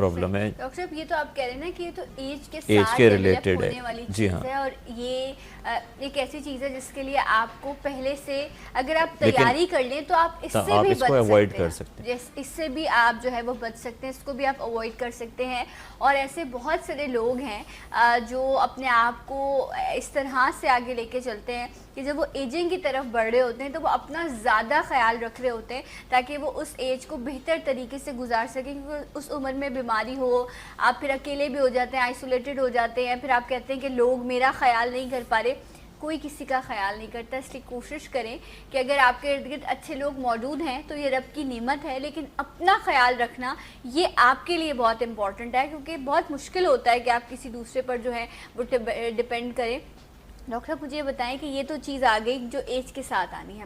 Problem ہے. Doctor صاحب یہ تو آپ کہہ رہے ہیں نا کہ یہ تو ایج کے ساتھ ریلیٹڈ ہونے والی چیز ہے, اور یہ ایک ایسی چیز ہے جس کے لیے آپ کو پہلے سے اگر آپ تیاری کر لیں تو آپ اس سے بھی بچ سکتے ہیں, اس سے بھی آپ جو ہے وہ بچ سکتے ہیں, اس کو بھی آپ اوائڈ کر سکتے ہیں. اور ایسے بہت سارے لوگ ہیں جو اپنے آپ کو اس طرح سے آگے لے کے چلتے ہیں کہ جب وہ ایجنگ کی طرف بڑھ رہے ہوتے ہیں تو وہ اپنا زیادہ خیال رکھ رہے ہوتے ہیں تاکہ وہ اس ایج کو بہتر طریقے سے گزار سکیں, کیونکہ اس عمر میں بیماری ہو, آپ پھر اکیلے بھی ہو جاتے ہیں, آئسولیٹڈ ہو جاتے ہیں, پھر آپ کہتے ہیں کہ لوگ میرا خیال نہیں کر پا رہے. کوئی کسی کا خیال نہیں کرتا, اس لیے کوشش کریں کہ اگر آپ کے ارد گرد اچھے لوگ موجود ہیں تو یہ رب کی نعمت ہے, لیکن اپنا خیال رکھنا یہ آپ کے لیے بہت امپورٹنٹ ہے, کیونکہ بہت مشکل ہوتا ہے کہ آپ کسی دوسرے پر جو ہے وہ ڈپینڈ کریں. ڈاکٹر صاحب مجھے یہ بتائیں کہ یہ تو چیز آ گئی جو ایج کے ساتھ آنی ہے,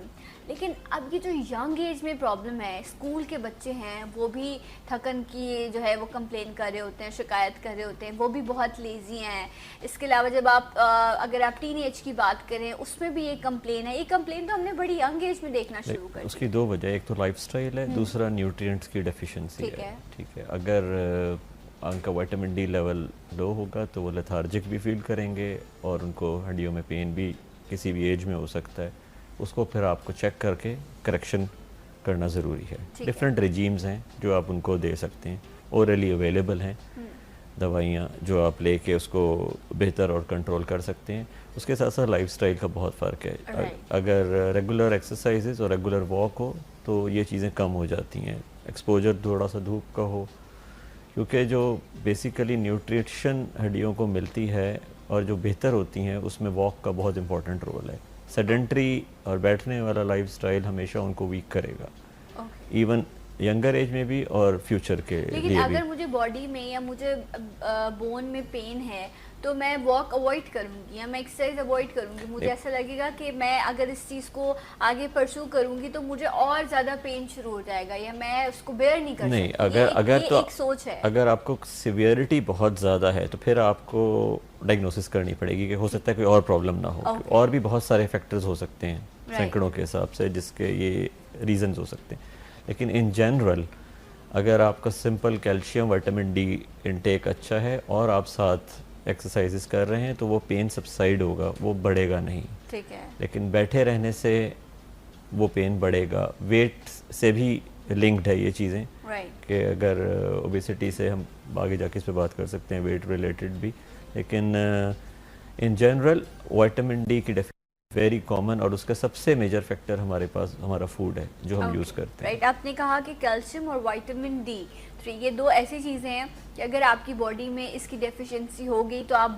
لیکن اب یہ جو ینگ ایج میں پرابلم ہے, اسکول کے بچے ہیں وہ بھی تھکن کی جو ہے وہ کمپلین کر رہے ہوتے ہیں, شکایت کر رہے ہوتے ہیں, وہ بھی بہت لیزی ہیں. اس کے علاوہ جب آپ اگر آپ ٹین ایج کی بات کریں اس میں بھی یہ کمپلین ہے. یہ کمپلین تو ہم نے بڑی ینگ ایج میں دیکھنا شروع کر دی. اس کی دو وجہ, ایک تو لائف سٹائل ہے, دوسرا نیوٹرینٹس کی ڈیفیشنسی ہے. ٹھیک ہے, اگر ان کا وائٹامن ڈی لیول لو ہوگا تو وہ لیتھارجک بھی فیل کریں گے اور ان کو ہڈیوں میں پین بھی کسی بھی ایج میں ہو سکتا ہے. اس کو پھر آپ کو چیک کر کے کریکشن کرنا ضروری ہے. ڈفرینٹ ریجیمز ہیں جو آپ ان کو دے سکتے ہیں, اورلی اویلیبل ہیں دوائیاں جو آپ لے کے اس کو بہتر اور کنٹرول کر سکتے ہیں. اس کے ساتھ ساتھ لائف سٹائل کا بہت فرق ہے. اگر ریگولر ایکسرسائزز اور ریگولر واک ہو تو یہ چیزیں کم ہو جاتی ہیں. ایکسپوجر تھوڑا سا دھوپ کا ہو, کیونکہ جو بیسیکلی نیوٹریشن ہڈیوں کو ملتی ہے اور جو بہتر ہوتی ہیں اس میں واک کا بہت امپورٹنٹ رول ہے. سیڈنٹری اور بیٹھنے والا لائف سٹائل ہمیشہ ان کو ویک کرے گا, ایون ینگر ایج میں بھی اور فیوچر کے لیے بھی. لیکن اگر مجھے باڈی میں یا مجھے بون میں پین ہے تو میں واک اوائڈ کروں گی یا میں ایکسرسائز اوائڈ کروں گی, مجھے ایسا لگے گا کہ میں اگر اس چیز کو آگے پرسو کروں گی تو مجھے اور زیادہ پین شروع ہو جائے گا یا میں اس کو بیئر نہیں کر سکتی. یہ ایک سوچ ہے. اگر آپ کو سیویئرٹی بہت زیادہ ہے تو پھر آپ کو ڈائگنوسس کرنی پڑے گی کہ ہو سکتا ہے کوئی اور پرابلم نہ ہو, اور بھی بہت سارے فیکٹرز ہو سکتے ہیں سینکڑوں کے حساب سے جس کے یہ ریزنز ہو سکتے ہیں. لیکن ان جنرل اگر آپ کا simple calcium vitamin D intake اچھا ہے اور آپ ساتھ ایکسرسائزز کر رہے ہیں تو وہ پین سبسائڈ ہوگا, وہ بڑھے گا نہیں. ٹھیک ہے. لیکن بیٹھے رہنے سے وہ پین بڑھے گا. ویٹ سے بھی لنکڈ ہے یہ چیزیں, کہ اگر اوبیسٹی سے ہم آگے جا کے اس پہ بات کر سکتے ہیں, ویٹ ریلیٹڈ بھی. لیکن ان جنرل وائٹامن ڈی کی ویری کامن, اور اس کا سب سے میجر فیکٹر ہمارے پاس ہمارا فوڈ ہے جو ہم یوز کرتے ہیں. آپ نے کہا کہ کیلشیم اور وائٹامن ڈی یہ دو ایسی چیزیں ہیں کہ اگر آپ کی باڈی میں اس کی ڈیفیشنسی ہو گئی تو آپ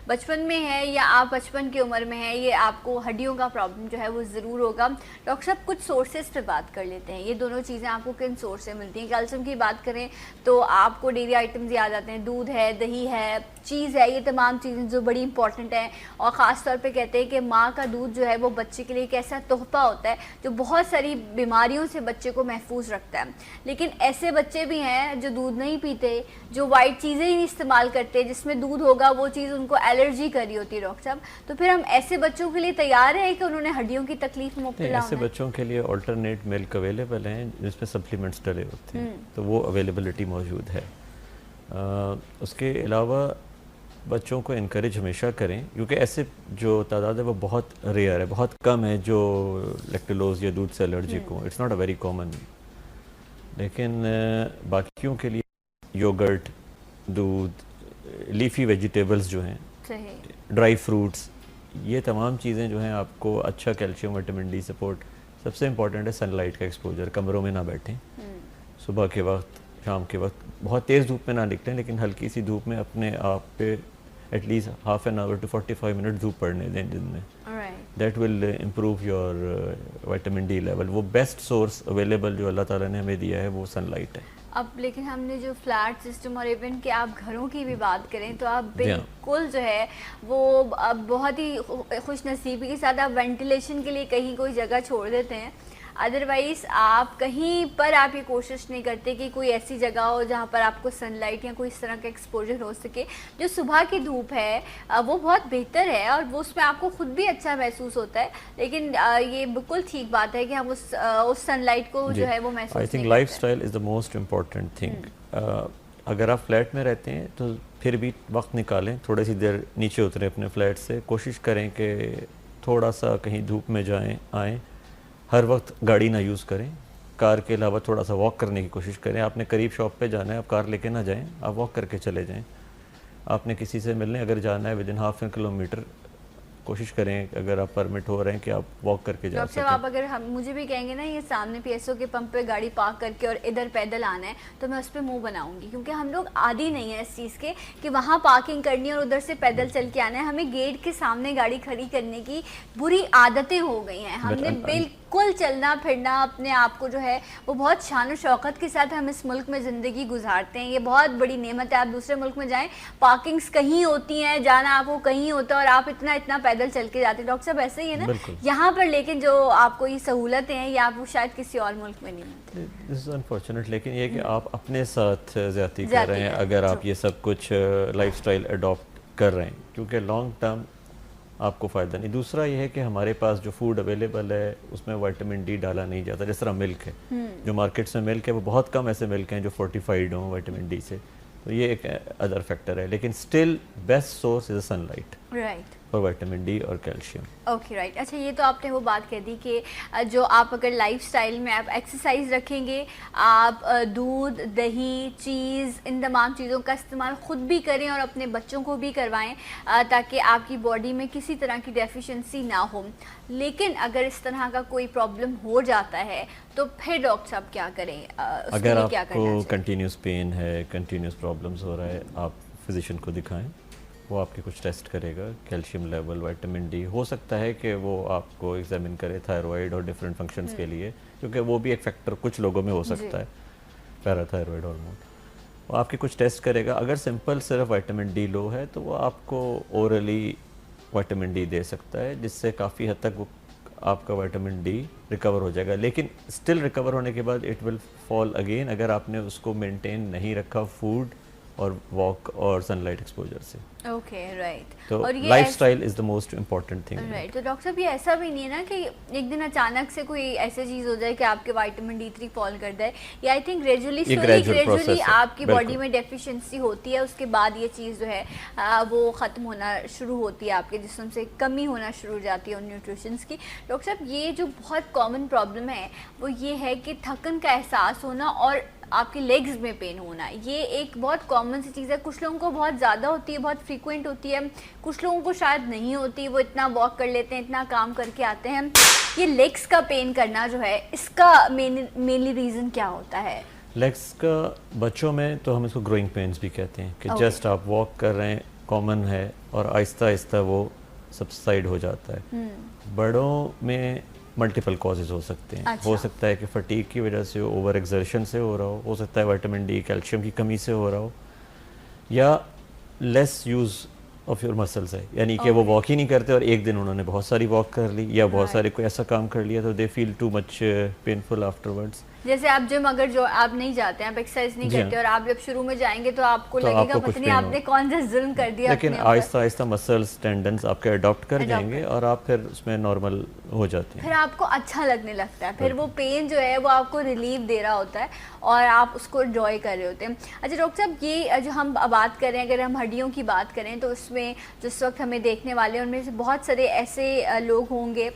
بچپن میں ہیں یا آپ بچپن کی عمر میں ہیں, یہ آپ کو ہڈیوں کا پرابلم جو ہے وہ ضرور ہوگا. ڈاکٹر صاحب کچھ سورسز پہ بات کر لیتے ہیں, یہ دونوں چیزیں آپ کو کن سورس سے ملتی ہیں؟ کیلشیم کی بات کریں تو آپ کو ڈیری آئٹمز یاد آتے ہیں, دودھ ہے, دہی ہے, چیز ہے, یہ تمام چیزیں جو بڑی امپورٹنٹ ہیں. اور خاص طور پہ کہتے ہیں کہ ماں کا دودھ جو ہے وہ بچے کے لیے ایک ایسا تحفہ ہوتا ہے جو بہت ساری بیماریوں سے بچے کو محفوظ رکھتا ہے. لیکن ایسے بچے بھی ہیں جو دودھ نہیں پیتے, جو وائٹ چیزیں ہی استعمال کرتے, جس میں دودھ ہوگا وہ چیز ان کو الرجی کری ہوتی ہے. ڈاکٹر صاحب تو پھر ہم ایسے بچوں کے لیے تیار ہیں کہ انہوں نے ہڈیوں کی تکلیف میں مبتلا ہونا ہے؟ ایسے بچوں کے لیے آلٹرنیٹ ملک اویلیبل ہیں جس میں سپلیمنٹس ڈلے ہوتے ہیں, تو وہ اویلیبلٹی موجود ہے. اس کے علاوہ بچوں کو انکریج ہمیشہ کریں, کیونکہ ایسے جو تعداد ہے وہ بہت ریئر ہے, بہت کم ہے جو لیکٹولوز یا دودھ سے الرجک ہوں. It's not a very common. لیکن باقیوں کے لیے یوگرٹ, دودھ, لیفی ویجیٹیبلز جو ہیں, ڈرائی فروٹس, یہ تمام چیزیں جو ہیں آپ کو اچھا کیلشیم وائٹامن ڈی سپورٹ. سب سے امپورٹنٹ ہے سن لائٹ کا ایکسپوجر. کمروں میں نہ بیٹھیں, صبح کے وقت, شام کے وقت, بہت تیز دھوپ میں نہ نکلیں, لیکن ہلکی سی دھوپ میں اپنے آپ پہ at least half an hour to 45 minute دھوپ پڑنے دیں دن میں. That will improve your vitamin D level. وہ بیسٹ سورس اویلیبل جو اللہ تعالیٰ نے ہمیں دیا ہے وہ سن لائٹ ہے. اب لیکن ہم نے جو فلیٹ سسٹم اور ایون کہ آپ گھروں کی بھی بات کریں تو آپ بالکل جو ہے وہ بہت ہی خوش نصیبی کے ساتھ آپ وینٹیلیشن کے لیے کہیں کوئی جگہ چھوڑ دیتے ہیں. ادروائز آپ کہیں پر آپ یہ کوشش نہیں کرتے کہ کوئی ایسی جگہ ہو جہاں پر آپ کو سن لائٹ یا کوئی اس طرح کا ایکسپوجر ہو سکے. جو صبح کی دھوپ ہے وہ بہت بہتر ہے اور وہ اس میں آپ کو خود بھی اچھا محسوس ہوتا ہے, لیکن یہ بالکل ٹھیک بات ہے کہ ہم اس سن لائٹ کو جو ہے وہ محسوس نہیں کرتے. I think life style is the most important thing. اگر آپ فلیٹ میں رہتے ہیں تو پھر بھی وقت نکالیں, تھوڑی سی دیر نیچے اتریں اپنے فلیٹ سے, کوشش کریں کہ تھوڑا سا کہیں دھوپ میں جائیں آئیں, ہر وقت گاڑی نہ یوز کریں, کار کے علاوہ تھوڑا سا واک کرنے کی کوشش کریں. آپ نے قریب شاپ پہ جانا ہے, آپ کار لے کے نہ جائیں, آپ واک کر کے چلے جائیں. آپ نے کسی سے ملنے اگر جانا ہے with in half an kilometre, کوشش کریں اگر آپ پرمٹ ہو رہے ہیں کہ آپ واک کر کے جا ڈاکٹر سکیں. صاحب آپ اگر مجھے بھی کہیں گے نا یہ سامنے پی ایس او کے پمپ پہ گاڑی پارک کر کے اور ادھر پیدل آنا ہے تو میں اس پہ منہ بناؤں گی, کیونکہ ہم لوگ عادی نہیں ہیں اس چیز کے کہ وہاں پارکنگ کرنی ہے اور ادھر سے پیدل چل کے آنا ہے. ہمیں گیٹ کے سامنے گاڑی کھڑی کرنے کی بری عادتیں ہو گئی ہیں. ہم نے بالکل چلنا پھرنا اپنے آپ کو جو ہے وہ بہت شان و شوقت کے ساتھ ہم اس ملک میں زندگی گزارتے ہیں. یہ بہت بڑی نعمت ہے. آپ دوسرے ملک میں جائیں, پارکنگز کہیں ہوتی ہیں, جانا آپ کو کہیں ہوتا ہے اور آپ اتنا پیدل چل کے جاتے ہیں. ڈاکٹر صاحب ایسے ہی ہے نا یہاں پر, لیکن جو آپ کو یہ سہولتیں ہیں یہ آپ کو شاید کسی اور ملک میں نہیں ملتی. دس از انفارچونیٹ, لیکن یہ کہ آپ اپنے ساتھ زیادتی کر رہے ہیں اگر آپ یہ سب کچھ لائف سٹائل اڈاپٹ کر رہے ہیں, کیونکہ لانگ ٹرم آپ کو فائدہ نہیں. دوسرا یہ ہے کہ ہمارے پاس جو فوڈ اویلیبل ہے اس میں وائٹامن ڈی ڈالا نہیں جاتا. جس طرح ملک ہے, جو مارکیٹس میں ملک ہے وہ بہت کم ایسے ملک ہیں جو فورٹیفائڈ ہوں وائٹامن ڈی سے, تو یہ ایک ادر فیکٹر ہے. لیکن still best source is sunlight right اور وائٹامن ڈی اور کیلشیم. Okay right. اچھا یہ تو آپ نے وہ بات کہہ دی کہ جو آپ اگر لائف سٹائل میں آپ ایکسرسائز رکھیں گے, آپ دودھ دہی چیز ان تمام چیزوں کا استعمال خود بھی کریں اور اپنے بچوں کو بھی کروائیں تاکہ آپ کی باڈی میں کسی طرح کی ڈیفیشنسی نہ ہو. لیکن اگر اس طرح کا کوئی پرابلم ہو جاتا ہے تو پھر ڈاکٹر صاحب کیا کریں؟ اگر آپ کو کنٹینیوس پین ہے, کنٹینیوس پرابلمس ہو رہا ہے, آپ فزیشین کو دکھائیں. وہ آپ کے کچھ ٹیسٹ کرے گا, کیلشیم لیول, وائٹامن ڈی. ہو سکتا ہے کہ وہ آپ کو ایگزامن کرے تھائرائڈ اور ڈفرینٹ فنکشنز کے لیے, کیونکہ وہ بھی ایک فیکٹر کچھ لوگوں میں ہو سکتا ہے, پیرا تھائرائڈ ہارمون. وہ آپ کے کچھ ٹیسٹ کرے گا. اگر سمپل صرف وائٹامن ڈی لو ہے تو وہ آپ کو اورلی وائٹامن ڈی دے سکتا ہے, جس سے کافی حد تک وہ آپ کا وائٹامن ڈی ریکور ہو جائے گا. لیکن اسٹل ریکور ہونے کے بعد اٹ ول فال اگین اگر آپ نے اس کو مینٹین نہیں رکھا فوڈ اور واک اور سن لائٹ ایکسپوجر سے. Okay right. تو life style is the most important thing. Right. تو ڈاکٹر صاحب یہ ایسا بھی نہیں ہے نا کہ ایک دن اچانک سے کوئی ایسی چیز ہو جائے کہ آپ کے وائٹامن ڈی 3 فال کر جائے, یا آئی تھنک گریجولی آپ کی باڈی میں ڈیفیشنسی ہوتی ہے, اس کے بعد یہ چیز جو ہے وہ ختم ہونا شروع ہوتی ہے, آپ کے جسم سے کمی ہونا شروع ہو جاتی ہے ان نیوٹریشنس کی. ڈاکٹر صاحب یہ جو بہت کامن پرابلم ہے وہ یہ ہے کہ تھکن کا احساس ہونا اور آپ کے لیگز میں پین ہونا. یہ ایک بہت کامن سی چیز ہے. کچھ لوگوں کو بہت زیادہ ہوتی ہے, بہت فریکوینٹ ہوتی ہے, کچھ لوگوں کو شاید نہیں ہوتی, وہ اتنا واک کر لیتے ہیں, اتنا کام کر کے آتے ہیں. یہ لیگز کا پین کرنا جو ہے اس کا مینلی ریزن کیا ہوتا ہے؟ لیگز کا بچوں میں تو ہم اس کو گروئنگ پینز بھی کہتے ہیں کہ جسٹ آپ واک کر رہے ہیں کامن ہے اور آہستہ آہستہ وہ سبسائڈ ہو جاتا ہے. بڑوں میں ملٹیپل کازز ہو سکتے ہیں. ہو سکتا ہے کہ فٹیگ کی وجہ سے اوور ایگزرشن سے ہو رہا ہو سکتا ہے وائٹامن ڈی کیلشیم کی کمی سے ہو رہا ہو, یا لیس یوز آف یور مسلس ہے, یعنی کہ وہ واک ہی نہیں کرتے اور ایک دن انہوں نے بہت ساری واک کر لی یا بہت سارے کوئی ایسا کام کر لیا تو they feel too much painful afterwards. جیسے آپ جم اگر جو آپ نہیں جاتے ہیں, آپ ایکسرسائز نہیں کرتے اور آپ جب شروع میں جائیں گے تو آپ کو لگے گا پتہ نہیں آپ نے کون سا ظلم کر دیا, لیکن آہستہ آہستہ مسلس ٹینڈنس آپ کے اڈاپٹ کر جائیں گے اور آپ پھر اس میں نارمل ہو جاتے ہیں. پھر آپ کو اچھا لگنے لگتا ہے, پھر وہ پین جو ہے وہ آپ کو ریلیف دے رہا ہوتا ہے اور آپ اس کو انجوائے کر رہے ہوتے ہیں. اچھا ڈاکٹر صاحب یہ جو ہم بات کریں, اگر ہم ہڈیوں کی بات کریں تو اس میں جس وقت ہمیں دیکھنے والے ہیں ان میں سے بہت سارے ایسے لوگ ہوں گے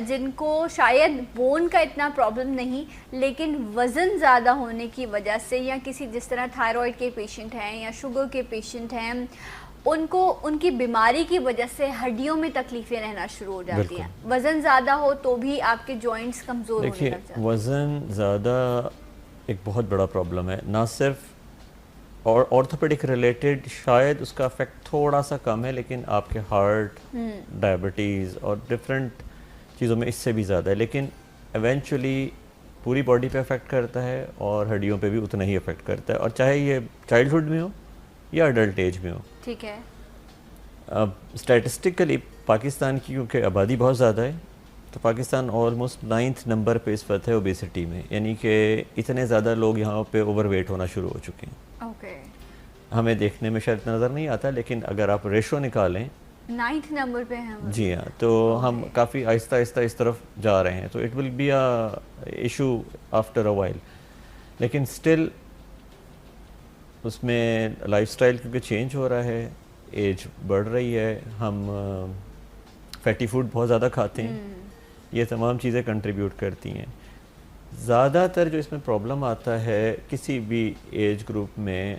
جن کو شاید بون کا اتنا پرابلم نہیں, لیکن وزن زیادہ ہونے کی وجہ سے, یا کسی جس طرح تھائرائڈ کے پیشنٹ ہیں یا شوگر کے پیشنٹ ہیں, ان کو ان کی بیماری کی وجہ سے ہڈیوں میں تکلیفیں رہنا شروع ہو جاتی ہیں. وزن زیادہ ہو تو بھی آپ کے جوائنٹس کمزور ہونے لگ جاتے ہیں. وزن زیادہ ایک بہت بڑا پرابلم ہے, نہ صرف اور آرتھوپیڈک ریلیٹڈ شاید اس کا افیکٹ تھوڑا سا کم ہے, لیکن آپ کے ہارٹ, ڈائبٹیز اور ڈفرینٹ چیزوں میں اس سے بھی زیادہ ہے. لیکن ایونچولی پوری باڈی پہ افیکٹ کرتا ہے اور ہڈیوں پہ بھی اتنا ہی افیکٹ کرتا ہے, اور چاہے یہ چائلڈہڈ میں ہو یا اڈلٹ ایج میں ہو. ٹھیک ہے. اب اسٹیٹسٹکلی پاکستان کی کیونکہ آبادی بہت زیادہ ہے تو پاکستان آلموسٹ 9th نمبر پہ اس وقت ہے اوبیسٹی میں, یعنی کہ اتنے زیادہ لوگ یہاں پہ اوور ویٹ ہونا شروع ہو چکے ہیں. ہمیں دیکھنے میں شاید نظر نہیں آتا, لیکن اگر آپ ریشو نکالیں 9th نمبر پہ ہیں. جی ہاں, تو ہم کافی آہستہ آہستہ اس طرف جا رہے ہیں, تو it will be a issue after a while. لیکن اسٹل اس میں لائف سٹائل کیونکہ چینج ہو رہا ہے, ایج بڑھ رہی ہے, ہم فیٹی فوڈ بہت زیادہ کھاتے ہیں, یہ تمام چیزیں کنٹریبیوٹ کرتی ہیں. زیادہ تر جو اس میں پرابلم آتا ہے کسی بھی ایج گروپ میں,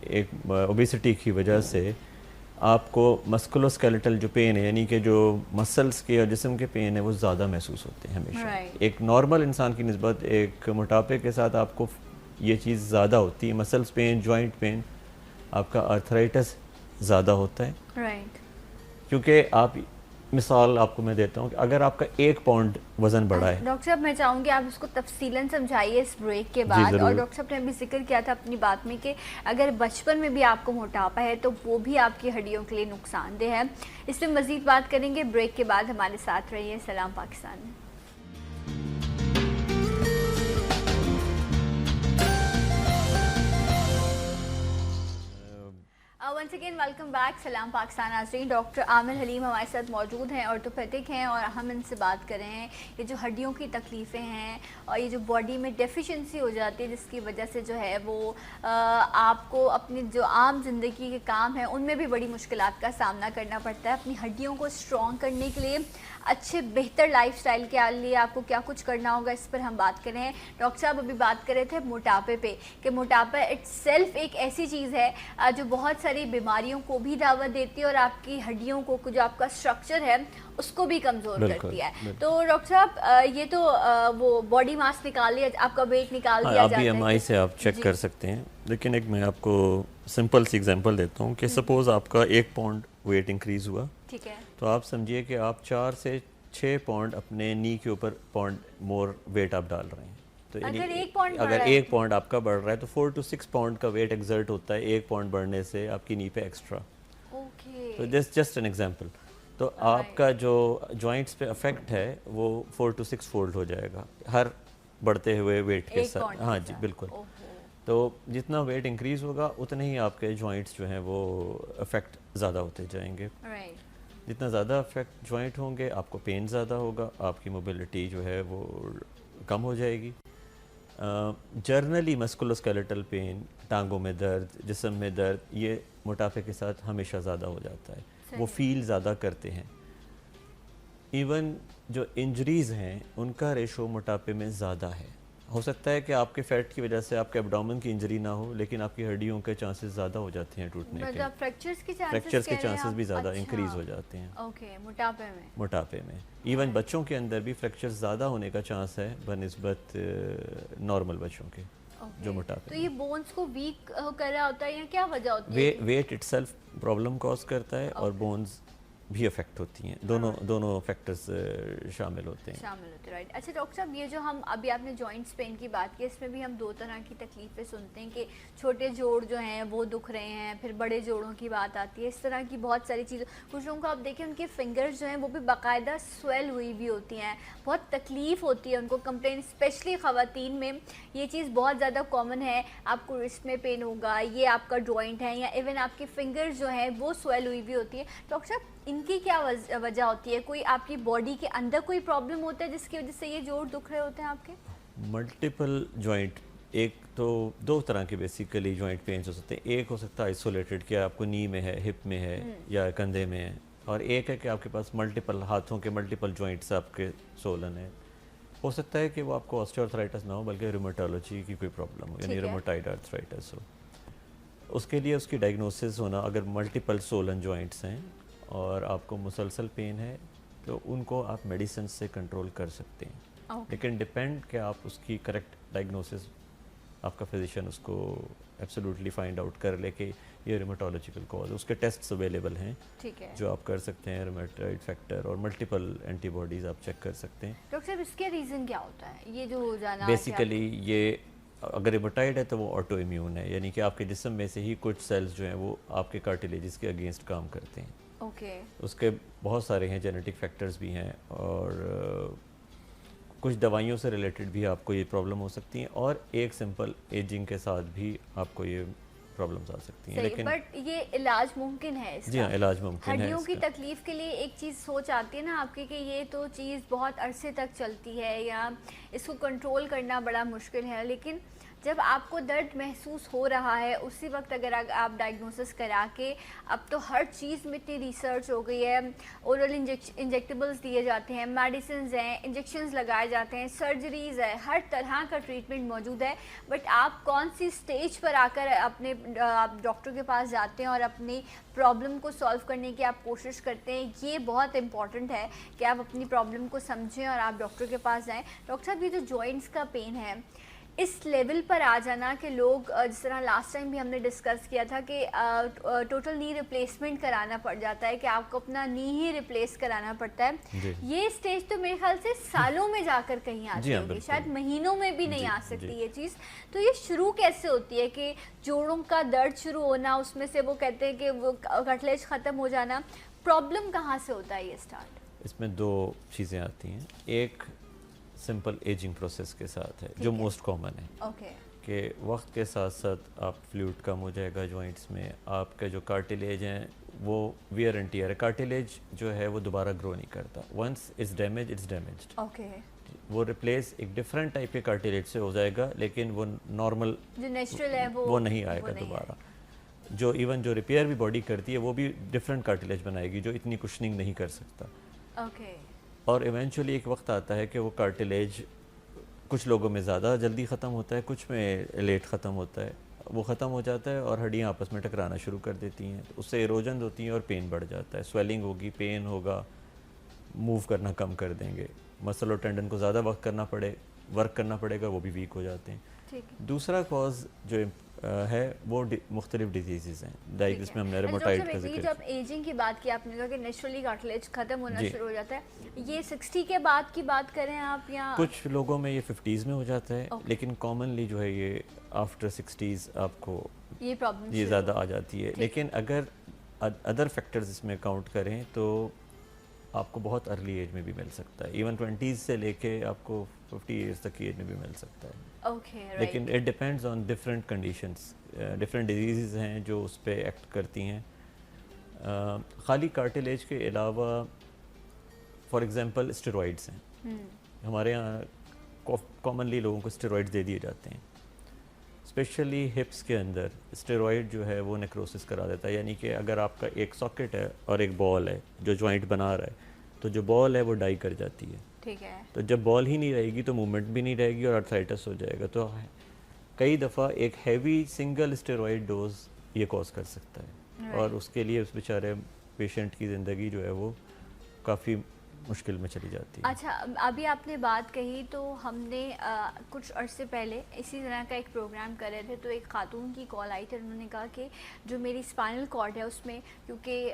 ایک اوبیسٹی کی وجہ سے آپ کو مسکولو اسکیلیٹل جو پین ہے, یعنی کہ جو مسلس کے اور جسم کے پین ہے وہ زیادہ محسوس ہوتے ہیں ہمیشہ. ایک نارمل انسان کی نسبت ایک موٹاپے کے ساتھ آپ کو یہ چیز زیادہ ہوتی ہے, مسلس پین, جوائنٹ پین, آپ کا آرتھرائٹس زیادہ ہوتا ہے. کیونکہ آپ, مثال آپ کو میں دیتا ہوں کہ اگر آپ کا 1 پاؤنڈ وزن بڑھا ہے. ڈاکٹر صاحب میں چاہوں گی آپ اس کو تفصیلاً سمجھائیے اس بریک کے بعد. اور ڈاکٹر صاحب نے بھی ذکر کیا تھا اپنی بات میں کہ اگر بچپن میں بھی آپ کو موٹاپا ہے تو وہ بھی آپ کی ہڈیوں کے لیے نقصان دہ ہے. اس میں مزید بات کریں گے بریک کے بعد. ہمارے ساتھ رہیے سلام پاکستان میں. Once again welcome back. سلام پاکستان ناظرین, ڈاکٹر عامر حلیم ہمارے ساتھ موجود ہیں, آرتھوپیڈک ہیں, اور ہم ان سے بات کر رہے ہیں یہ جو ہڈیوں کی تکلیفیں ہیں اور یہ جو باڈی میں ڈیفیشنسی ہو جاتی ہے جس کی وجہ سے جو ہے وہ آپ کو اپنی جو عام زندگی کے کام ہیں ان میں بھی بڑی مشکلات کا سامنا کرنا پڑتا ہے. اپنی ہڈیوں کو اسٹرانگ کرنے کے لیے, اچھے بہتر لائف سٹائل کے لیے آپ کو کیا کچھ کرنا ہوگا, اس پر ہم بات کریں. ڈاکٹر صاحب ابھی بات کر رہے تھے موٹاپے پہ کہ موٹاپا اٹ سیلف ایک ایسی چیز ہے جو بہت ساری بیماریوں کو بھی دعوت دیتی ہے اور آپ کی ہڈیوں کو, جو آپ کا اسٹرکچر ہے اس کو بھی کمزور کرتی ہے. تو ڈاکٹر صاحب یہ تو وہ باڈی ماس نکال لیا, آپ کا ویٹ نکال دیا جاتا ہے, BMI سے آپ چیک کر سکتے ہیں. لیکن ایک میں آپ کو سمپل سی ایگزامپل دیتا ہوں کہ سپوز آپ کا 1 پاؤنڈ ویٹ انکریز ہوا, ٹھیک ہے, تو آپ سمجھیے کہ آپ 4 سے 6 پاؤنڈ اپنے نی کے اوپر پاؤنڈ مور ویٹ آپ ڈال رہے ہیں. تو اگر 1 پاؤنڈ آپ کا بڑھ رہا ہے تو 4 to 6 پاؤنڈ کا ویٹ ایگزرٹ ہوتا ہے 1 پاؤنڈ بڑھنے سے آپ کی نی پہ ایکسٹرا. تو جسٹ این ایگزامپل. تو آپ کا جو جوائنٹس پہ افیکٹ ہے وہ 4 to 6 فولڈ ہو جائے گا ہر بڑھتے ہوئے ویٹ کے ساتھ. ہاں جی بالکل. تو جتنا ویٹ انکریز ہوگا اتنے ہی آپ کے جوائنٹس جو ہیں وہ افیکٹ زیادہ ہوتے جائیں گے. جتنا زیادہ افیکٹ جوائنٹ ہوں گے آپ کو پین زیادہ ہوگا, آپ کی موبلٹی جو ہے وہ کم ہو جائے گی. جرنلی مسکولوسکیلیٹل پین, ٹانگوں میں درد, جسم میں درد, یہ موٹاپے کے ساتھ ہمیشہ زیادہ ہو جاتا ہے. وہ فیل زیادہ کرتے ہیں. ایون جو انجریز ہیں ان کا ریشو موٹاپے میں زیادہ ہے. ہو سکتا ہے کہ آپ کے فیٹ کی وجہ سے آپ کے ایبڈومن کی انجری نہ ہو, لیکن آپ کی ہڈیوں کے چانسز زیادہ ہو جاتے ہیں ٹوٹنے کے. فریکچرز کے چانسز بھی زیادہ انکریز ہو جاتے ہیں موٹاپے میں. ایون بچوں کے اندر بھی فریکچر زیادہ ہونے کا چانس ہے بنسبت نارمل بچوں کے جو موٹاپے. تو یہ بونز کو ویک کر رہا ہوتا ہے یا کیا وجہ ہوتی ہے؟ Weight itself problem cause کرتا ہے اور بونز بھی افیکٹ ہوتی ہیں. دونوں فیکٹرز شامل ہوتے ہیں. رائٹ. اچھا ڈاکٹر صاحب, یہ جو ہم ابھی آپ نے جوائنٹس پین کی بات کی, اس میں بھی ہم 2 طرح کی تکلیفیں سنتے ہیں کہ چھوٹے جوڑ جو ہیں وہ دکھ رہے ہیں, پھر بڑے جوڑوں کی بات آتی ہے. اس طرح کی بہت ساری چیزیں. کچھ لوگوں کو آپ دیکھیں ان کے فنگرز جو ہیں وہ بھی باقاعدہ سویل ہوئی بھی ہوتی ہیں, بہت تکلیف ہوتی ہے ان کو. کمپلین اسپیشلی خواتین میں یہ چیز بہت زیادہ کامن ہے. آپ کو رسٹ میں پین ہوگا, یہ آپ کا جوائنٹ ہے, یا ایون آپ کی فنگرز جو ہیں وہ سویل ہوئی بھی ہوتی ہے. ڈاکٹر صاحب ان کی کیا وجہ ہوتی ہے؟ کوئی آپ کی باڈی کے اندر کوئی پرابلم ہوتا ہے جس کی وجہ سے یہ جوڑ دکھ رہے ہوتے ہیں آپ کے؟ ملٹیپل جوائنٹ, ایک تو 2 طرح کے بیسیکلی جوائنٹ پینز ہو سکتے ہیں. ایک ہو سکتا ہے آئسولیٹڈ کہ آپ کو نی میں ہے, ہپ میں ہے یا کندھے میں ہے, اور ایک ہے کہ آپ کے پاس ملٹیپل ہاتھوں کے ملٹیپل جوائنٹس آپ کے سولن ہیں. ہو سکتا ہے کہ وہ آپ کو آسٹیوآرتھرائٹس نہ ہو بلکہ ریمیٹولوجی کی کوئی پرابلم ہو, یعنی ریمیٹائڈ آرتھرائٹس ہو. اس کے لیے اس کی ڈائگنوسس ہونا, اگر ملٹیپل سولن جوائنٹس ہیں اور آپ کو مسلسل پین ہے تو ان کو آپ میڈیسن سے کنٹرول کر سکتے ہیں. لیکن ڈپینڈ کہ آپ اس کی کریکٹ ڈائگنوسس, آپ کا فزیشین اس کو ایبسولوٹلی فائنڈ آؤٹ کر لے کہ یہ ریمیٹولوجیکل کاز. اس کے ٹیسٹس اویلیبل ہیں جو آپ کر سکتے ہیں, ریمیٹائڈ فیکٹر اور ملٹیپل اینٹی باڈیز آپ چیک کر سکتے ہیں. ڈاکٹر صاحب اس کے ریزن کیا ہوتا ہے یہ جو ہو جانا؟ بیسیکلی یہ اگر ریمیٹائڈ ہے تو وہ آٹو امیون ہے, یعنی کہ آپ کے جسم میں سے ہی کچھ سیلز جو ہیں وہ آپ کے کارٹیلیجز کے اگینسٹ کام کرتے ہیں. اس کے بہت سارے ہیں, جینیٹک فیکٹرز بھی ہیں, اور کچھ دوائیوں سے ریلیٹڈ بھی آپ کو یہ پرابلم ہو سکتی ہیں, اور ایک سمپل ایجنگ کے ساتھ بھی آپ کو یہ پرابلمز آ سکتی ہیں. لیکن بٹ یہ علاج ممکن ہے اس کا؟ جی ہاں, علاج ممکن ہے. ہڈیوں کی تکلیف کے لیے ایک چیز سوچ آتی ہے نا آپ کی کہ یہ تو چیز بہت عرصے تک چلتی ہے یا اس کو کنٹرول کرنا بڑا مشکل ہے, لیکن جب آپ کو درد محسوس ہو رہا ہے اسی وقت اگر آپ ڈائگنوسس کرا کے، اب تو ہر چیز میں اتنی ریسرچ ہو گئی ہے، اورل انجیکٹیبلز دیے جاتے ہیں، میڈیسنز ہیں، انجیکشنز لگائے جاتے ہیں، سرجریز ہے، ہر طرح کا ٹریٹمنٹ موجود ہے، بٹ آپ کون سی سٹیج پر آ کر اپنے آپ ڈاکٹر کے پاس جاتے ہیں اور اپنی پرابلم کو سالو کرنے کی آپ کوشش کرتے ہیں، یہ بہت امپورٹنٹ ہے کہ آپ اپنی پرابلم کو سمجھیں اور آپ ڈاکٹر کے پاس جائیں. ڈاکٹر صاحب، یہ جو جوائنٹس کا پین ہے اس لیول پر آ جانا کہ لوگ، جس طرح لاسٹ ٹائم بھی ہم نے ڈسکس کیا تھا کہ ٹوٹل نی ریپلیسمنٹ کرانا پڑ جاتا ہے، کہ آپ کو اپنا نی ہی ریپلیس کرانا پڑتا ہے، یہ اسٹیج تو میرے خیال سے سالوں میں جا کر کہیں آتی ہوگی، شاید مہینوں میں بھی نہیں آ سکتی یہ چیز. تو یہ شروع کیسے ہوتی ہے کہ جوڑوں کا درد شروع ہونا، اس میں سے وہ کہتے ہیں کہ وہ کٹلیج ختم ہو جانا، پرابلم کہاں سے ہوتا ہے یہ اسٹارٹ؟ اس میں دو چیزیں آتی ہیں. ایک سمپل ایجنگ پروسیس کے ساتھ ہے جو موسٹ کامن ہے، کہ وقت کے ساتھ ساتھ آپ فلوئڈ کم ہو جائے گا جوائنٹس میں، آپ کا جو کارٹیلیج ہیں وہ ویئر اینڈ ٹیئر ہے. کارٹیلیج جو ہے وہ دوبارہ گرو نہیں کرتا، once it's damage it's damaged. وہ ریپلیس ایک ڈفرینٹ ٹائپ کے کارٹیلیج سے ہو جائے گا، لیکن وہ نارمل جو نیچرل ہے وہ نہیں آئے گا دوبارہ. جو ایون جو ریپیئر بھی باڈی کرتی ہے وہ بھی ڈفرینٹ کارٹیلیج بنائے گی جو اتنی کشننگ نہیں کر سکتا. اور ایونچولی ایک وقت آتا ہے کہ وہ کارٹیلیج کچھ لوگوں میں زیادہ جلدی ختم ہوتا ہے، کچھ میں لیٹ ختم ہوتا ہے. وہ ختم ہو جاتا ہے اور ہڈیاں آپس میں ٹکرانا شروع کر دیتی ہیں، اس سے ایروجن ہوتی ہیں اور پین بڑھ جاتا ہے، سویلنگ ہوگی، پین ہوگا، موو کرنا کم کر دیں گے. مسل اور ٹینڈن کو زیادہ ورک کرنا پڑے گا، وہ بھی ویک ہو جاتے ہیں. دوسرا کاز جو ہے وہ مختلف ڈیزیزز ہیں، لائک اس میں ہم نے ریموٹائڈ کا ذکر. جب ایجنگ کی بات کی آپ نے کہا کہ نیچرلی کارٹلیج ختم ہونا شروع ہو جاتا ہے، یہ 60 کے بعد کی بات کریں آپ یا کچھ لوگوں میں یہ 50s میں ہو جاتا ہے، لیکن کامنلی جو ہے یہ آفٹر 60s آپ کو یہ پرابلم یہ زیادہ آ جاتی ہے. لیکن اگر ادر فیکٹرز اس میں کاؤنٹ کریں تو آپ کو بہت ارلی ایج میں بھی مل سکتا ہے، ایون 20s سے لے کے آپ کو 50 ایئرس تک کی ایج میں بھی مل سکتا ہے. لیکن it depends on different conditions, different diseases ہیں جو اس پہ ایکٹ کرتی ہیں. خالی کارٹیلیج کے علاوہ فار ایگزامپل اسٹیرائڈس ہیں، ہمارے یہاں کامنلی لوگوں کو اسٹیرائڈز دے دیے جاتے ہیں. اسپیشلی ہپس کے اندر اسٹیرائڈ جو ہے وہ نیکروسس کرا دیتا ہے، یعنی کہ اگر آپ کا ایک ساکٹ ہے اور ایک بال ہے جو جوائنٹ بنا رہا ہے، تو جو بال ہے وہ ڈائی کر جاتی ہے. تو جب بال ہی نہیں رہے گی تو موومنٹ بھی نہیں رہے گی اور آرتھرائٹس ہو جائے گا. تو کئی دفعہ ایک ہیوی سنگل اسٹیرائڈ ڈوز یہ کوز کر سکتا ہے، اور اس کے لیے اس بیچارے پیشنٹ کی زندگی جو ہے وہ کافی مشکل میں چلی جاتی ہے. اچھا، ابھی آپ نے بات کہی تو ہم نے کچھ عرصے پہلے اسی طرح کا ایک پروگرام کر رہے تھے، تو ایک خاتون کی کال آئی تھی، انہوں نے کہا کہ جو میری اسپائنل کارڈ ہے اس میں، کیونکہ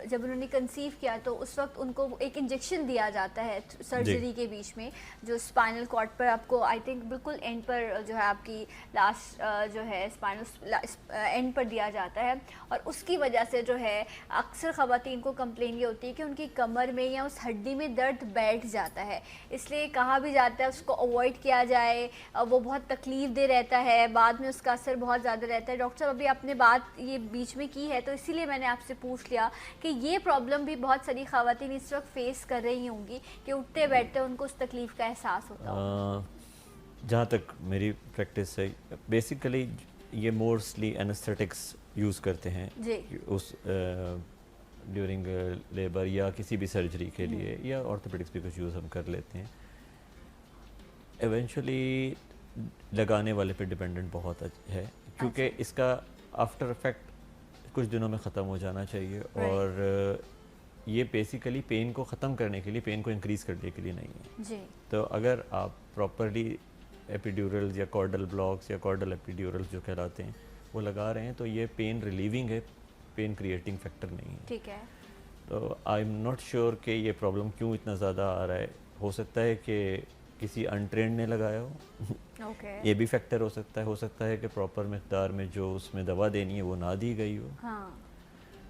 جب انہوں نے کنسیو کیا تو اس وقت ان کو ایک انجیکشن دیا جاتا ہے سرجری کے بیچ میں، جو اسپائنل کارڈ پر آپ کو آئی تھنک بالکل اینڈ پر جو ہے آپ کی لاسٹ جو ہے اسپائنل اینڈ پر دیا جاتا ہے، اور اس کی وجہ سے جو ہے اکثر خواتین کو کمپلین یہ ہوتی ہے کہ ان کی کمر میں یا اس ہڈی میں درد بیٹھ جاتا ہے. اس لیے کہا بھی جاتا ہے اس کو اوائڈ کیا جائے، وہ بہت تکلیف دہ رہتا ہے، بعد میں اس کا اثر بہت زیادہ رہتا ہے. ڈاکٹر صاحب ابھی آپ نے بات یہ بیچ میں کی ہے تو اسی لیے میں نے آپ سے پوچھ لیا کہ یہ پرابلم بھی بہت ساری خواتین اس وقت فیس کر رہی ہوں گی کہ اٹھتے بیٹھتے ان کو اس تکلیف کا احساس ہوتا ہو. جہاں تک میری پریکٹس ہے، بیسیکلی یہ موسٹلی اینستھیٹکس یوز کرتے ہیں اس ڈیورنگ لیبر یا کسی بھی سرجری کے لیے، یا آرتھوپیڈکس بھی کچھ یوز ہم کر لیتے ہیں. ایونچولی لگانے والے پہ ڈپینڈنٹ بہت ہے، کیونکہ اس کا آفٹر افیکٹ کچھ دنوں میں ختم ہو جانا چاہیے، اور یہ بیسیکلی پین کو ختم کرنے کے لیے، پین کو انکریز کرنے کے لیے نہیں ہے. تو اگر آپ پراپرلی ایپیڈیورلز یا کارڈل بلاکس یا کارڈل ایپیڈیورلز جو کہلاتے ہیں وہ لگا رہے ہیں تو یہ پین ریلیونگ ہے، پین کریٹنگ فیکٹر نہیں ہے. ٹھیک ہے. تو آئی ایم ناٹ شیور کہ یہ پرابلم کیوں اتنا زیادہ آ رہا ہے. ہو سکتا ہے کہ کسی انٹرینڈ نے لگایا ہو، یہ بھی فیکٹر ہو سکتا ہے کہ پراپر مقدار میں جو اس میں دوا دینی ہے وہ نہ دی گئی ہو.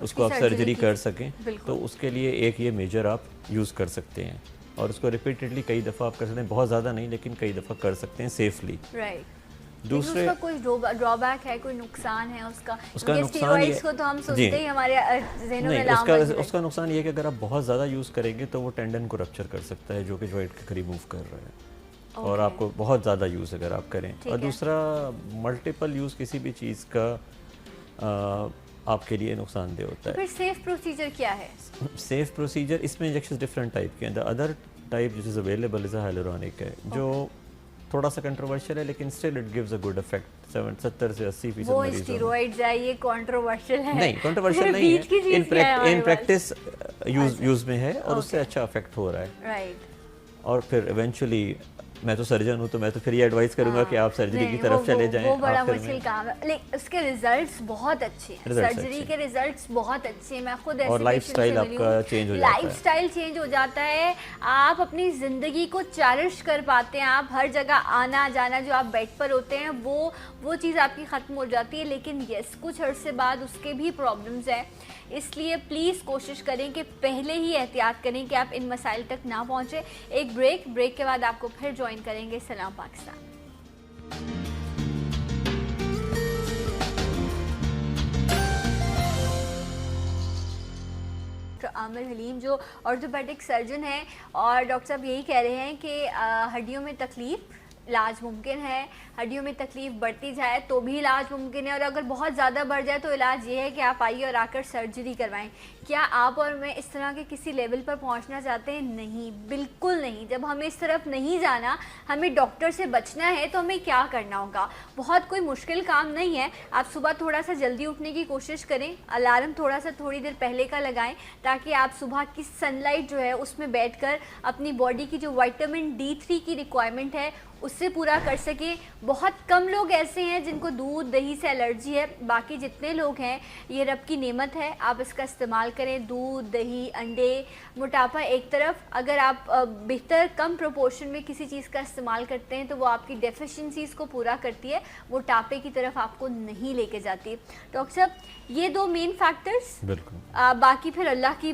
اس کو آپ سرجری کر سکیں، بالکل. تو اس کے لیے ایک یہ میجر آپ یوز کر سکتے ہیں، اور اس کو ریپیٹڈلی کئی دفعہ آپ کر سکتے ہیں، بہت زیادہ نہیں لیکن کئی دفعہ کر سکتے ہیں سیفلی. رائٹ. دوسرے اس کا کوئی ڈرا بیک ہے، کوئی نقصان ہے اس کا؟ نقصان اسٹیرائڈز کو تو ہم سنتے ہی ہمارے ذہنوں میں نہیں، اس کا نقصان یہ ہے کہ اگر آپ بہت زیادہ یوز کریں گے تو وہ ٹینڈن کو رپچر کر سکتا ہے، جو کہ جوائنٹ کے قریب موو کر رہا ہے، اور آپ کو بہت زیادہ یوز اگر آپ کریں. اور دوسرا ملٹیپل یوز کسی بھی چیز کا آپ کے لیے نقصان دہ ہوتا ہے. پھر سیف پروسیجر کیا ہے؟ سیف پروسیجر اس میں انجیکشن ڈفرینٹ ٹائپ کے ہیں. دا ادر ٹائپ جس از اویلیبل از اے ہائلورونک ہے، جو تھوڑا سا کنٹروورشل ہے لیکن still it gives a good effect. 70 سے 80% وہ اسٹیرائڈز ہے، یہ کنٹروورشل ہے؟ نہیں، کنٹروورشل نہیں ہے، ان پریکٹس یوز میں ہے اور اس سے اچھا افیکٹ ہو رہا ہے. رائٹ. اور پھر ایونچولی میں تو سرجن ہوں تو میں تو پھر یہ ایڈوائز کروں گا کہ آپ سرجری کی طرف چلے جائیں. وہ بڑا مشکل کام ہے لیکن اس کے ریزلٹس بہت اچھے ہیں، سرجری کے ریزلٹس بہت اچھے ہیں. میں خود ایسے اور لائف سٹائل آپ کا چینج ہو جاتا ہے، لائف سٹائل چینج ہو جاتا ہے. آپ اپنی زندگی کو چیرش کر پاتے ہیں. آپ ہر جگہ آنا جانا جو آپ بیڈ پر ہوتے ہیں وہ چیز آپ کی ختم ہو جاتی ہے. لیکن یس، کچھ عرصے بعد اس کے بھی پرابلمز ہیں، اس لیے پلیز کوشش کریں کہ پہلے ہی احتیاط کریں کہ آپ ان مسائل تک نہ پہنچیں. ایک بریک کے بعد آپ کو پھر جوائن کریں گے سلام پاکستان. ڈاکٹر عامر حلیم جو آرتھوپیڈک سرجن ہیں، اور ڈاکٹر صاحب یہی کہہ رہے ہیں کہ ہڈیوں میں تکلیف علاج ممکن ہے، ہڈیوں میں تکلیف بڑھتی جائے تو بھی علاج ممکن ہے، اور اگر بہت زیادہ بڑھ جائے تو علاج یہ ہے کہ آپ آئیے اور آ کر سرجری کروائیں. کیا آپ اور میں اس طرح کے کسی لیول پر پہنچنا چاہتے ہیں؟ نہیں، بالکل نہیں. جب ہمیں اس طرف نہیں جانا، ہمیں ڈاکٹر سے بچنا ہے تو ہمیں کیا کرنا ہوگا؟ بہت کوئی مشکل کام نہیں ہے. آپ صبح تھوڑا سا جلدی اٹھنے کی کوشش کریں، الارم تھوڑی دیر پہلے کا لگائیں تاکہ آپ صبح کی سن لائٹ جو ہے اس میں بیٹھ کر اپنی باڈی کی جو وائٹامن D3 کی ریکوائرمنٹ ہے اس سے پورا کر سکیں. بہت کم لوگ ایسے ہیں جن کو دودھ دہی سے الرجی ہے. باقی جتنے لوگ ہیں یہ رب کی نعمت ہے، آپ اس کا استعمال کریں. دودھ دہی انڈے، موٹاپا ایک طرف، اگر آپ بہتر کم پروپورشن میں کسی چیز کا استعمال کرتے ہیں تو وہ آپ کی ڈیفیشنسیز کو پورا کرتی ہے، موٹاپے کی طرف آپ کو نہیں لے کے جاتی. ڈاکٹر صاحب یہ دو مین فیکٹرز، باقی پھر اللہ کی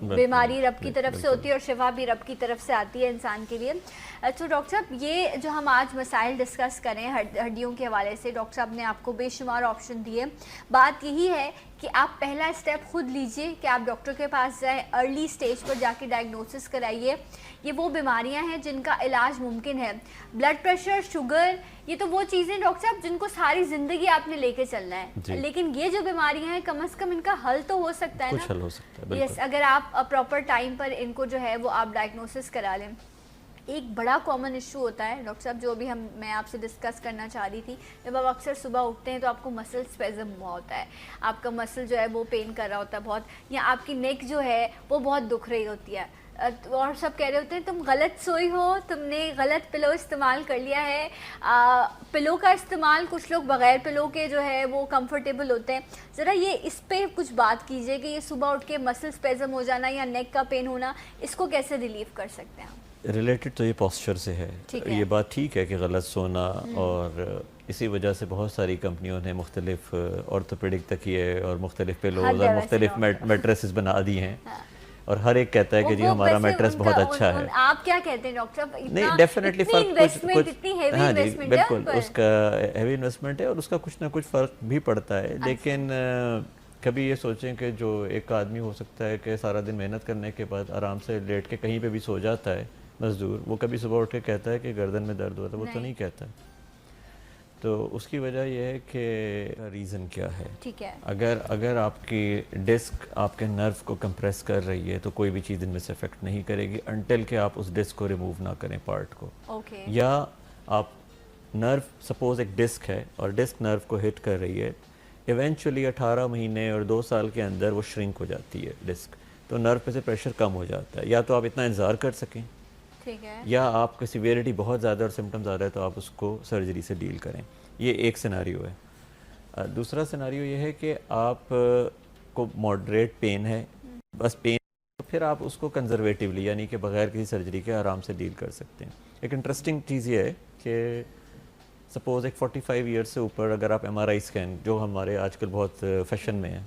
بیماری رب کی طرف سے ہوتی ہے اور شفا بھی رب کی طرف سے آتی ہے انسان کے لیے. تو ڈاکٹر صاحب یہ جو ہم آج مسائل ڈسکس کریں ہڈیوں کے حوالے سے، ڈاکٹر صاحب نے آپ کو بے شمار آپشن دیے. بات یہی ہے کہ آپ پہلا اسٹیپ خود لیجئے کہ آپ ڈاکٹر کے پاس جائیں، ارلی سٹیج پر جا کے ڈائگنوسس کرائیے. یہ وہ بیماریاں ہیں جن کا علاج ممکن ہے. بلڈ پریشر، شوگر، یہ تو وہ چیزیں ڈاکٹر صاحب جن کو ساری زندگی آپ نے لے کے چلنا ہے، لیکن یہ جو بیماریاں ہیں کم از کم ان کا حل تو ہو سکتا ہے نا. کچھ حل ہو سکتا ہے. یس، اگر آپ پراپر ٹائم پر ان کو جو ہے وہ آپ ڈائگنوسس کرا لیں. ایک بڑا کامن ایشو ہوتا ہے ڈاکٹر صاحب جو ابھی میں آپ سے ڈسکس کرنا چاہ رہی تھی. جب آپ اکثر صبح اٹھتے ہیں تو آپ کو مسل اسپیزم ہوا ہوتا ہے، آپ کا مسل جو ہے وہ پین کر رہا ہوتا ہے بہت، یا آپ کی نیک جو ہے وہ بہت دکھ رہی ہوتی ہے، اور سب کہہ رہے ہوتے ہیں تم غلط سوئی ہو، تم نے غلط پلو استعمال کر لیا ہے. پلو کا استعمال کچھ لوگ بغیر پلو کے جو ہے وہ کمفرٹیبل ہوتے ہیں. ذرا یہ اس پہ کچھ بات کیجئے کہ یہ صبح اٹھ کے مسل اسپیزم ہو جانا یا نیک کا پین ہونا، اس کو کیسے ریلیف کر سکتے ہیں؟ ریلیٹڈ تو یہ پوسچر سے ہے. یہ بات ٹھیک ہے کہ غلط سونا، اور اسی وجہ سے بہت ساری کمپنیوں نے مختلف آرتھوپیڈک تکیے اور مختلف پیلوز اور مختلف میٹریسز بنا دی ہیں، اور ہر ایک کہتا ہے کہ جی ہمارا میٹریس بہت اچھا ہے. آپ کیا کہتے ہیں ڈاکٹر صاحب؟ نہیں، ڈیفینیٹلی فرق ہاں جی بالکل اس کا ہیوی انویسٹمنٹ ہے اور اس کا کچھ نہ کچھ فرق بھی پڑتا ہے. لیکن کبھی یہ سوچیں کہ جو ایک آدمی ہو سکتا ہے کہ سارا دن محنت کرنے کے بعد آرام سے لیٹ کے کہیں پہ بھی سو جاتا ہے مزدور، وہ کبھی صبح اٹھ کے کہتا ہے کہ گردن میں درد ہوتا ہے؟ وہ تو نہیں کہتا. تو اس کی وجہ یہ ہے کہ ریزن کیا ہے. ٹھیک ہے، اگر آپ کی ڈسک آپ کے نرو کو کمپریس کر رہی ہے تو کوئی بھی چیز ان میں سے افیکٹ نہیں کرے گی انٹل کہ آپ اس ڈسک کو ریموو نہ کریں پارٹ کو. یا آپ نرو، سپوز ایک ڈسک ہے اور ڈسک نرو کو ہٹ کر رہی ہے، ایونچولی 18 مہینے اور 2 سال کے اندر وہ شرنک ہو جاتی ہے ڈسک، تو نرو پہ سے پریشر کم ہو جاتا ہے. یا تو آپ اتنا انتظار کر سکیں، یا آپ کی سیویرٹی بہت زیادہ اور سمٹم زیادہ ہے تو آپ اس کو سرجری سے ڈیل کریں. یہ ایک سیناریو ہے. دوسرا سیناریو یہ ہے کہ آپ کو ماڈریٹ پین ہے، بس پین، تو پھر آپ اس کو کنزرویٹیولی یعنی کہ بغیر کسی سرجری کے آرام سے ڈیل کر سکتے ہیں. ایک انٹرسٹنگ چیز یہ ہے کہ سپوز ایک 45 ایئرس سے اوپر اگر آپ MRI اسکین، جو ہمارے آج کل بہت فیشن میں ہے،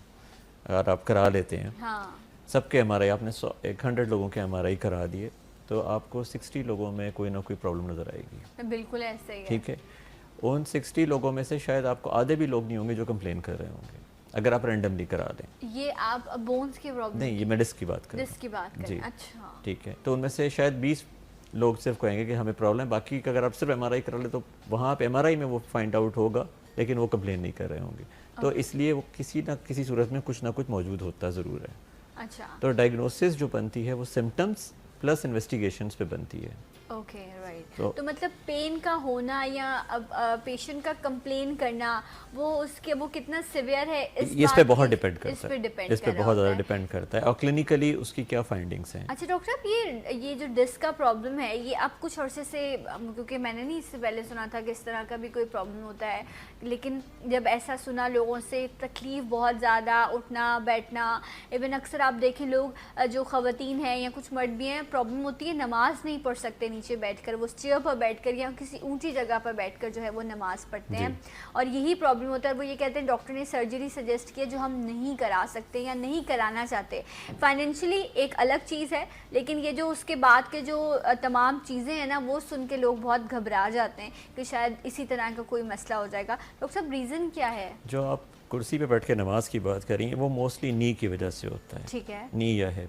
اگر آپ کرا لیتے ہیں ہاں سب کے ایم آر آئی، آپ نے 100 لوگوں کے ایم آر آئی کرا دیے تو آپ کو 60 لوگوں میں کوئی نہ کوئی پرابلم نظر آئے گی. بالکل ایسا ہی ہے. ٹھیک ہے، ان 60 لوگوں میں سے شاید آپ کو آدھے بھی لوگ نہیں ہوں گے جو کمپلین کر رہے ہوں گے اگر آپ رینڈملی کرا دیں. یہ آپ بونز کی پرابلم نہیں، یہ میں ڈسک کی بات کر رہا ہوں. ڈسک کی بات کریں. جی اچھا ٹھیک ہے، تو ان میں سے شاید 20 لوگ صرف کہیں گے کہ ہمیں پرابلم ہے، باقی اگر آپ صرف ایم آر آئی کرا لیں تو وہاں پہ ایم آر آئی میں وہ فائنڈ آؤٹ ہوگا لیکن وہ کمپلین نہیں کر رہے ہوں گے. تو اس لیے وہ کسی نہ کسی صورت میں کچھ نہ کچھ موجود ہوتا ضرور ہے. اچھا تو ڈائگنوسس جو بنتی ہے وہ سمٹمس پلس انویسٹیگیشنس پہ بنتی ہے. Okay right. تو مطلب پین کا ہونا یا پیشنٹ کا کمپلین کرنا وہ اس کے وہ کتنا سیویئر ہے اس پہ بہت ڈیپینڈ کرتا اس پہ ہے، ڈیپینڈ اس پہ بہت زیادہ ڈیپینڈ کرتا ہے اور کلینیکلی اس کی کیا فائنڈنگس ہیں. اچھا ڈاکٹر صاحب یہ جو ڈسک کا پرابلم ہے یہ اب کچھ عرصے سے، کیونکہ میں نے نہیں اس سے پہلے سنا تھا کہ اس طرح کا بھی کوئی پرابلم ہوتا ہے، لیکن جب ایسا سنا لوگوں سے تکلیف بہت زیادہ، اٹھنا بیٹھنا، ایون اکثر آپ دیکھیں لوگ جو خواتین ہیں یا کچھ مرد بھی ہیں پرابلم ہوتی ہے نماز نہیں پڑھ سکتے نیچے بیٹھ کر، وہ چیئر پر بیٹھ کر یا کسی اونچی جگہ پر بیٹھ کر جو ہے وہ نماز پڑھتے ہیں اور یہی پرابلم ہوتا ہے. وہ یہ کہتے ہیں ڈاکٹر نے سرجری سجیسٹ کیا جو ہم نہیں کرا سکتے یا نہیں کرانا چاہتے. فائنینشلی ایک الگ چیز ہے لیکن یہ جو اس کے بعد کے جو تمام چیزیں ہیں نا وہ سن کے لوگ بہت گھبرا جاتے ہیں کہ شاید اسی طرح کا کوئی مسئلہ ہو جائے گا. ڈاکٹر صاحب ریزن کیا ہے؟ جو آپ کرسی پہ بیٹھ کے نماز کی بات کریں وہ موسٹلی نی کی وجہ سے ہوتا ہے. ٹھیک ہے. نی یا ہے.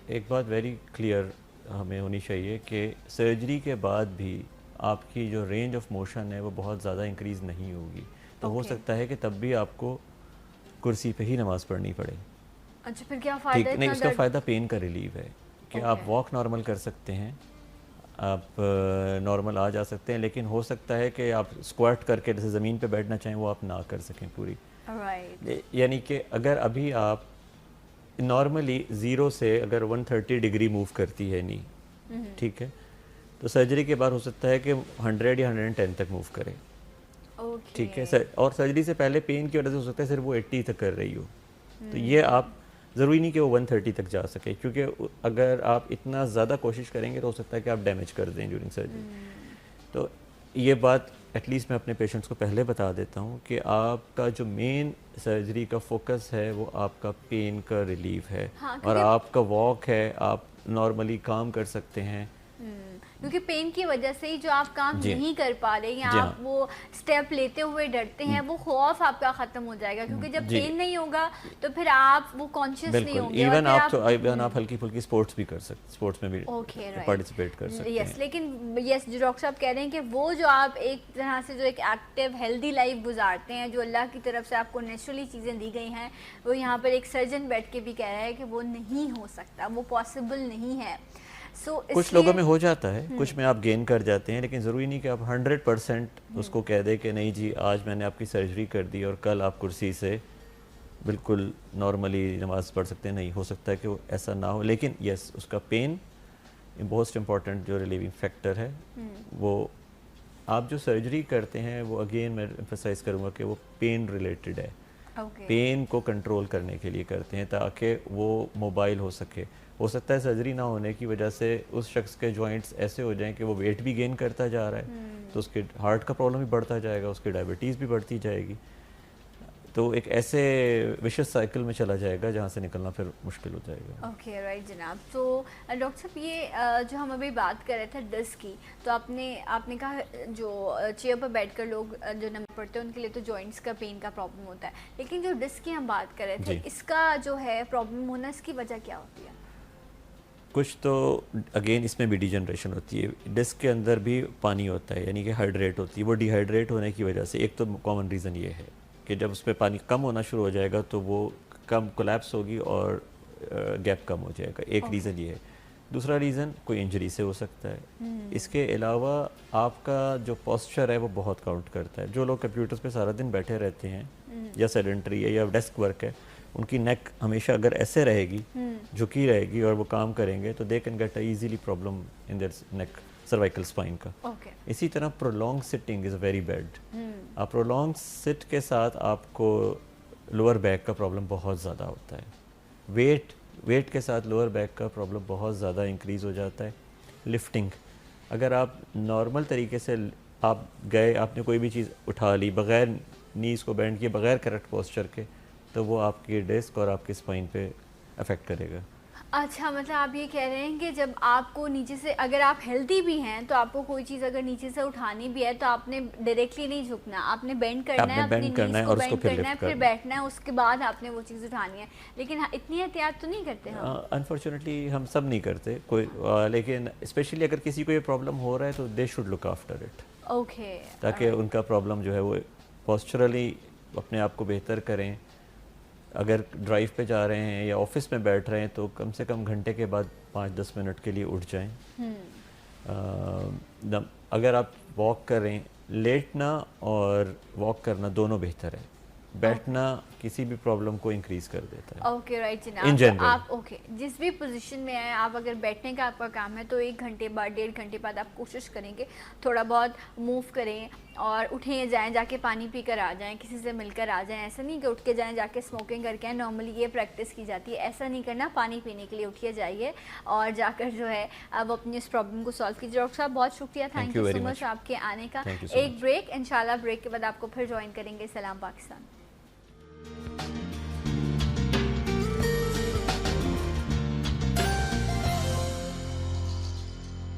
ایک بات ویری کلیئر ہمیں ہونی چاہیے کہ سرجری کے بعد بھی آپ کی جو رینج آف موشن ہے وہ بہت زیادہ انکریز نہیں ہوگی. تو ہو سکتا ہے کہ تب بھی آپ کو کرسی پہ ہی نماز پڑھنی پڑے. اچھا پھر کیا فائدہ ہے؟ نہیں، اس کا فائدہ پین کا ریلیف ہے کہ آپ واک نارمل کر سکتے ہیں، آپ نارمل آ جا سکتے ہیں، لیکن ہو سکتا ہے کہ آپ اسکواٹ کر کے جیسے زمین پہ بیٹھنا چاہیں وہ آپ نہ کر سکیں پوری. یعنی کہ اگر ابھی آپ نارملی 0 سے اگر 130 ڈگری موو کرتی ہے نی، ٹھیک ہے، تو سرجری کے بعد ہو سکتا ہے کہ 100 یا 110 تک موو کرے. ٹھیک ہے، اور سرجری سے پہلے پین کی وجہ سے ہو سکتا ہے صرف وہ 80 تک کر رہی ہو. تو یہ آپ ضروری نہیں کہ وہ 130 تک جا سکے، کیونکہ اگر آپ اتنا زیادہ کوشش کریں گے تو ہو سکتا ہے کہ آپ ڈیمیج کر دیں ڈیورنگ سرجری. تو یہ بات ایٹ لیسٹ میں اپنے پیشنٹس کو پہلے بتا دیتا ہوں کہ آپ کا جو مین سرجری کا فوکس ہے وہ آپ کا پین کا ریلیف ہے اور آپ کا واک ہے، آپ نارملی کام کر سکتے ہیں. کیونکہ پین کی وجہ سے ہی جو آپ کام نہیں کر پا رہے یا آپ وہ سٹیپ لیتے ہوئے ڈرتے ہیں وہ خوف آپ کا ختم ہو جائے گا، کیونکہ جب پین نہیں ہوگا تو پھر آپ وہ کانشیس نہیں ہوں گے. ایون آپ ہلکی پھلکی سپورٹس بھی کر سکتے، سپورٹس میں بھی پارٹیسپیٹ کر سکتے ہیں. لیکن جو ڈاکٹر صاحب کہہ رہے ہیں کہ وہ جو آپ ایک طرح سے جو ایک ایکٹیو ہیلدی لائف گزارتے ہیں جو اللہ کی طرف سے آپ کو نیچرلی چیزیں دی گئی ہیں، وہ یہاں پر ایک سرجن بیٹھ کے بھی کہہ رہا ہے کہ وہ نہیں ہو سکتا، وہ پاسبل نہیں ہے. کچھ لوگوں میں ہو جاتا ہے، کچھ میں آپ گین کر جاتے ہیں، لیکن ضروری نہیں کہ آپ 100% اس کو کہہ دیں کہ نہیں جی آج میں نے آپ کی سرجری کر دی اور کل آپ کرسی سے بالکل نارملی نماز پڑھ سکتے ہیں. نہیں، ہو سکتا ہے کہ وہ ایسا نہ ہو، لیکن یس اس کا پین موسٹ امپورٹنٹ جو ریلیونگ فیکٹر ہے. وہ آپ جو سرجری کرتے ہیں وہ اگین میں ایمفسائز کروں گا کہ وہ پین ریلیٹڈ ہے. پین کو کنٹرول کرنے کے لیے کرتے ہیں تاکہ وہ موبائل ہو سکے. ہو سکتا ہے سرجری نہ ہونے کی وجہ سے اس شخص کے جوائنٹس ایسے ہو جائیں کہ وہ ویٹ بھی گین کرتا جا رہا ہے تو اس کے ہارٹ کا پرابلم بھی بڑھتا جائے گا، اس کی ڈائبٹیز بھی بڑھتی جائے گی. تو ایک ایسے وشس سائیکل میں چلا جائے گا جہاں سے نکلنا پھر مشکل ہو جائے گا. اوکے رائٹ جناب. تو ڈاکٹر صاحب یہ جو ہم ابھی بات کر رہے تھے ڈسک کی، تو آپ نے کہا جو چیئر پر بیٹھ کر لوگ جو نماز پڑھتے ہیں ان کے لیے تو جوائنٹس کا پین کا پرابلم ہوتا ہے، لیکن جو ڈسک کی ہم بات کر رہے تھے اس کا جو ہے پرابلم ہونا اس کی وجہ کیا ہوتی ہے؟ کچھ تو اگین اس میں بھی ڈی جنریشن ہوتی ہے. ڈسک کے اندر بھی پانی ہوتا ہے، یعنی کہ ہائیڈریٹ ہوتی ہے. وہ ڈی ہائیڈریٹ ہونے کی وجہ سے ایک تو کامن ریزن یہ ہے کہ جب اس پہ پانی کم ہونا شروع ہو جائے گا تو وہ کم کولیپس ہوگی اور گیپ کم ہو جائے گا. ایک ریزن یہ ہے. دوسرا ریزن کوئی انجری سے ہو سکتا ہے. اس کے علاوہ آپ کا جو پوسچر ہے وہ بہت کاؤنٹ کرتا ہے. جو لوگ کمپیوٹرز پہ سارا دن بیٹھے رہتے ہیں یا سیڈنٹری ہے یا ڈیسک ورک ہے، ان کی نیک ہمیشہ اگر ایسے رہے گی، جھکی رہے گی اور وہ کام کریں گے تو they can get easily problem in their neck, cervical spine کا. اسی طرح prolong sitting is very bad. آپ پرولونگ سٹ کے ساتھ آپ کو لوور بیک کا پرابلم بہت زیادہ ہوتا ہے. ویٹ کے ساتھ لوور بیک کا پرابلم بہت زیادہ انکریز ہو جاتا ہے. لفٹنگ، اگر آپ نارمل طریقے سے آپ گئے، آپ نے کوئی بھی چیز اٹھا لی بغیر نیز کو بینڈ کیے، بغیر کریکٹ پوسچر کے، تو وہ آپ کی ڈسک اور آپ کی اسپائن پہ افیکٹ کرے گا. اچھا مطلب آپ یہ کہہ رہے ہیں کہ جب آپ کو نیچے سے اگر آپ ہیلدی بھی ہیں تو آپ کو کوئی چیز اگر نیچے سے اٹھانی بھی ہے تو آپ نے ڈائریکٹلی نہیں جھکنا, آپ نے بینڈ کرنا ہے, اپنی نیز کو بینڈ کرنا ہے, پھر بیٹھنا ہے, اس کے بعد آپ نے وہ چیز اٹھانی ہے. لیکن اتنی احتیاط تو نہیں کرتے ہم. انفارچونیٹلی ہم سب نہیں کرتے کوئی, لیکن اسپیشلی اگر کسی کو یہ پرابلم ہو رہا ہے تو they should look after it. Okay, تاکہ ان کا پرابلم جو ہے وہ پوسچرلی اپنے آپ کو بہتر کریں. اگر ڈرائیو پہ جا رہے ہیں یا آفس میں بیٹھ رہے ہیں تو کم سے کم گھنٹے کے بعد 5-10 منٹ کے لیے اٹھ جائیں. اگر آپ واک کر رہے ہیں, لیٹنا اور واک کرنا دونوں بہتر ہے. بیٹھنا کسی بھی پرابلم کو انکریز کر دیتا ہے. اوکے رائٹ ان جناب, جنرل آپ اوکے جس بھی پوزیشن میں ہیں آپ, اگر بیٹھنے کا آپ کا کام ہے تو 1 گھنٹے بعد 1.5 گھنٹے بعد آپ کوشش کریں کہ تھوڑا بہت موو کریں اور اٹھیں جائیں, جا کے پانی پی کر آ جائیں, کسی سے مل کر آ جائیں. ایسا نہیں کہ اٹھ کے جائیں جا کے اسموکنگ کر کے آئیں, نارملی یہ پریکٹس کی جاتی ہے. ایسا نہیں کرنا, پانی پینے کے لیے اٹھیے جائیے اور جا کر جو ہے اب اپنی اس پرابلم کو سالو کیجیے. ڈاکٹر صاحب بہت شکریہ, تھینک یو سو مچ آپ کے آنے کا. ایک بریک, انشاءاللہ بریک کے بعد آپ کو پھر جوائن کریں گے. سلام پاکستان.